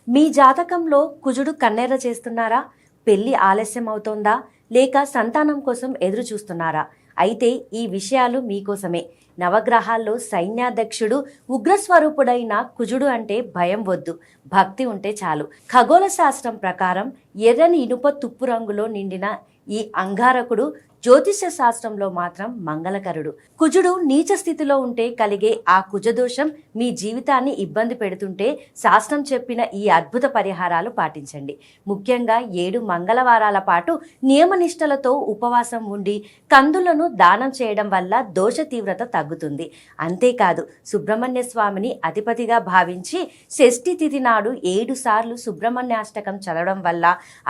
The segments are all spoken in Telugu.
మీ జాతకంలో కుజుడు కన్నెర్ర చేస్తున్నారా? పెళ్లి ఆలస్యం అవుతోందా? లేక సంతానం కోసం ఎదురు చూస్తున్నారా? అయితే ఈ విషయాలు మీకోసమే. నవగ్రహాల్లో సైన్యాధ్యక్షుడు ఉగ్రస్వరూపుడైన కుజుడు అంటే భయం వద్దు, భక్తి ఉంటే చాలు. ఖగోళ శాస్త్రం ప్రకారం ఎర్రని ఇనుప తుప్పు రంగులో నిండిన ఈ అంగారకుడు జ్యోతిష్య శాస్త్రంలో మాత్రం మంగళకరుడు. కుజుడు నీచ స్థితిలో ఉంటే కలిగే ఆ కుజదోషం మీ జీవితాన్ని ఇబ్బంది పెడుతుంటే శాస్త్రం చెప్పిన ఈ అద్భుత పరిహారాలు పాటించండి. ముఖ్యంగా 7 మంగళవారాల పాటు నియమనిష్టలతో ఉపవాసం ఉండి కందులను దానం చేయడం వల్ల దోష తీవ్రత తగ్గుతుంది. అంతేకాదు, సుబ్రహ్మణ్య స్వామిని అధిపతిగా భావించి షష్ఠి తిథి నాడు 7 సార్లు సుబ్రహ్మణ్యాష్టకం చదవడం వల్ల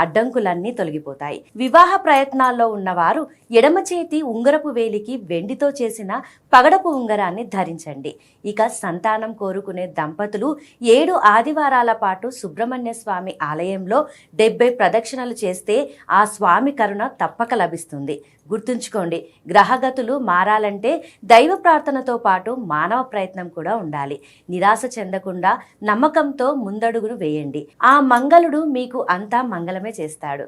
అడ్డంకులన్నీ తొలగిపోతాయి. వివాహ ప్రయత్నాల్లో ఉన్నవారు ఎడమ చేతి ఉంగరపు వేలికి వెండితో చేసిన పగడపు ఉంగరాన్ని ధరించండి. ఇక సంతానం కోరుకునే దంపతులు 7 ఆదివారాల పాటు సుబ్రహ్మణ్య స్వామి ఆలయంలో 70 ప్రదక్షిణలు చేస్తే ఆ స్వామి కరుణ తప్పక లభిస్తుంది. గుర్తుంచుకోండి, గ్రహగతులు మారాలంటే దైవ ప్రార్థనతో పాటు మానవ ప్రయత్నం కూడా ఉండాలి. నిరాశ చెందకుండా నమ్మకంతో ముందడుగును వేయండి. ఆ మంగళుడు మీకు అంతా మంగళమే చేస్తాడు.